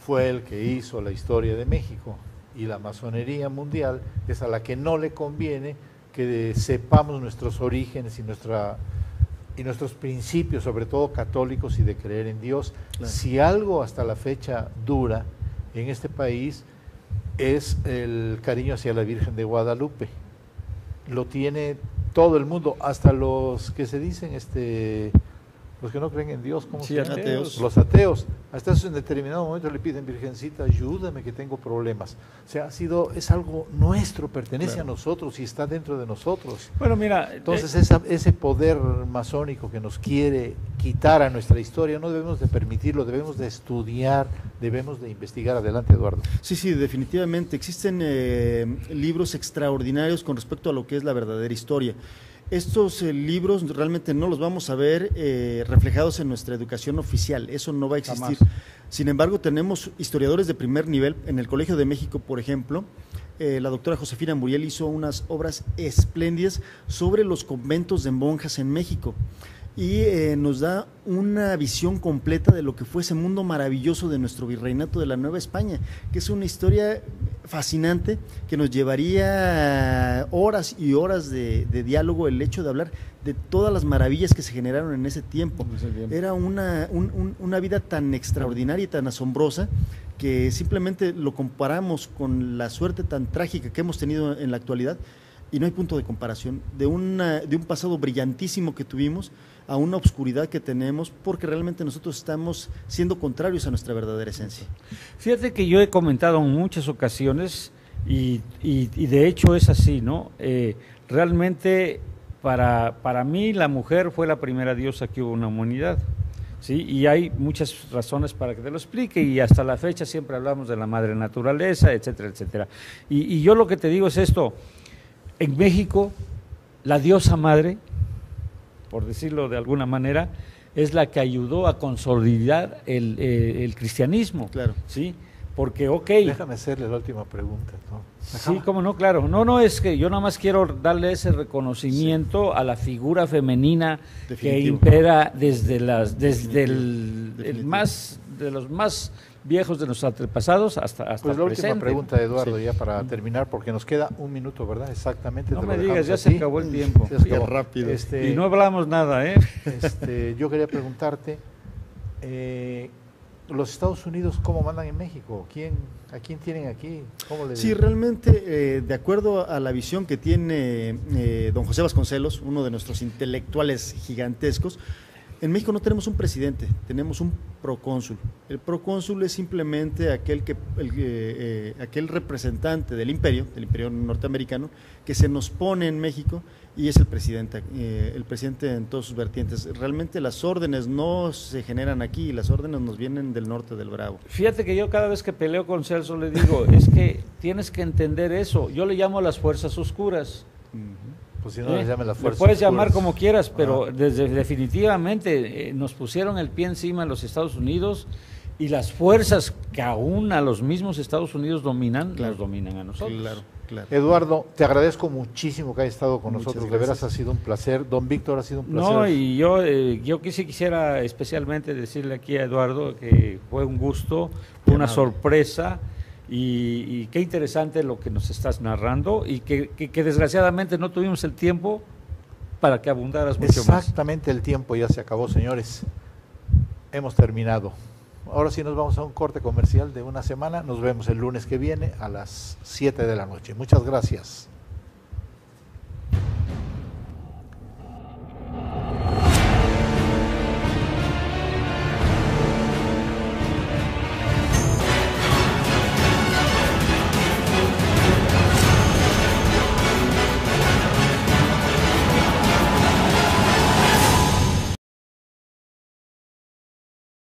fue el que hizo la historia de México, y la masonería mundial es a la que no le conviene que sepamos nuestros orígenes y nuestros principios, sobre todo católicos, y de creer en Dios. Claro. Si algo hasta la fecha dura en este país es el cariño hacia la Virgen de Guadalupe. Lo tiene todo el mundo, hasta los que se dicen los que no creen en Dios, ¿cómo se llaman? Ateos. Los ateos. Hasta eso en determinado momento le piden: Virgencita, ayúdame que tengo problemas. O sea, es algo nuestro, pertenece a nosotros y está dentro de nosotros. Bueno, mira, entonces ese poder masónico que nos quiere quitar a nuestra historia, no debemos de permitirlo, debemos de estudiar, debemos de investigar. Adelante, Eduardo. Sí, definitivamente. Existen libros extraordinarios con respecto a lo que es la verdadera historia. Estos libros realmente no los vamos a ver reflejados en nuestra educación oficial, eso no va a existir. Jamás. Sin embargo, tenemos historiadores de primer nivel. En el Colegio de México, por ejemplo, la doctora Josefina Muriel hizo unas obras espléndidas sobre los conventos de monjas en México, y nos da una visión completa de lo que fue ese mundo maravilloso de nuestro virreinato de la Nueva España, que es una historia fascinante que nos llevaría horas y horas de diálogo, el hecho de hablar de todas las maravillas que se generaron en ese tiempo. Era una vida tan extraordinaria y tan asombrosa que simplemente lo comparamos con la suerte tan trágica que hemos tenido en la actualidad, y no hay punto de comparación de un pasado brillantísimo que tuvimos a una obscuridad que tenemos, porque realmente nosotros estamos siendo contrarios a nuestra verdadera esencia. Fíjate que yo he comentado en muchas ocasiones, y de hecho es así, ¿no? Realmente para mí la mujer fue la primera diosa que hubo en la humanidad, ¿sí? Y hay muchas razones para que te lo explique, y hasta la fecha siempre hablamos de la madre naturaleza, etcétera, etcétera. Y yo lo que te digo es esto: en México, la diosa madre, por decirlo de alguna manera, es la que ayudó a consolidar el cristianismo. Claro. ¿Sí? Porque, déjame hacerle la última pregunta, ¿no? Sí, cómo no, claro. No, es que yo nada más quiero darle ese reconocimiento a la figura femenina que impera desde el más, de los más viejos de nuestros antepasados hasta pues la presente. Última pregunta, Eduardo, ya para terminar, porque nos queda un minuto, ¿verdad? Exactamente. No me digas, ya se acabó el tiempo. Se acabó rápido. Y no hablamos nada, ¿eh? Yo quería preguntarte, los Estados Unidos, ¿cómo mandan en México? ¿A quién tienen aquí? ¿Cómo le sí, realmente, de acuerdo a la visión que tiene don José Vasconcelos, uno de nuestros intelectuales gigantescos, En México no tenemos un presidente, tenemos un procónsul. El procónsul es simplemente aquel representante del imperio norteamericano, que se nos pone en México y es el presidente en todas sus vertientes. Realmente las órdenes no se generan aquí, las órdenes nos vienen del norte del Bravo. Fíjate que yo cada vez que peleo con Celso le digo, es que tienes que entender eso. Yo le llamo a las fuerzas oscuras. Pues si no les llame las fuerzas. Le puedes llamar oscuras. como quieras, pero definitivamente nos pusieron el pie encima en los Estados Unidos y las fuerzas que aún a los mismos Estados Unidos dominan, Claro. los dominan a nosotros. Claro. Eduardo, te agradezco muchísimo que hayas estado con Muchas nosotros. De gracias. veras ha sido un placer. Don Víctor, ha sido un placer. No, y yo quisiera especialmente decirle aquí a Eduardo que fue un gusto, Qué una amable. sorpresa y qué interesante lo que nos estás narrando y que desgraciadamente no tuvimos el tiempo para que abundaras mucho más. Exactamente, el tiempo ya se acabó, señores. Hemos terminado. Ahora sí nos vamos a un corte comercial de una semana. Nos vemos el lunes que viene a las 7 de la noche. Muchas gracias.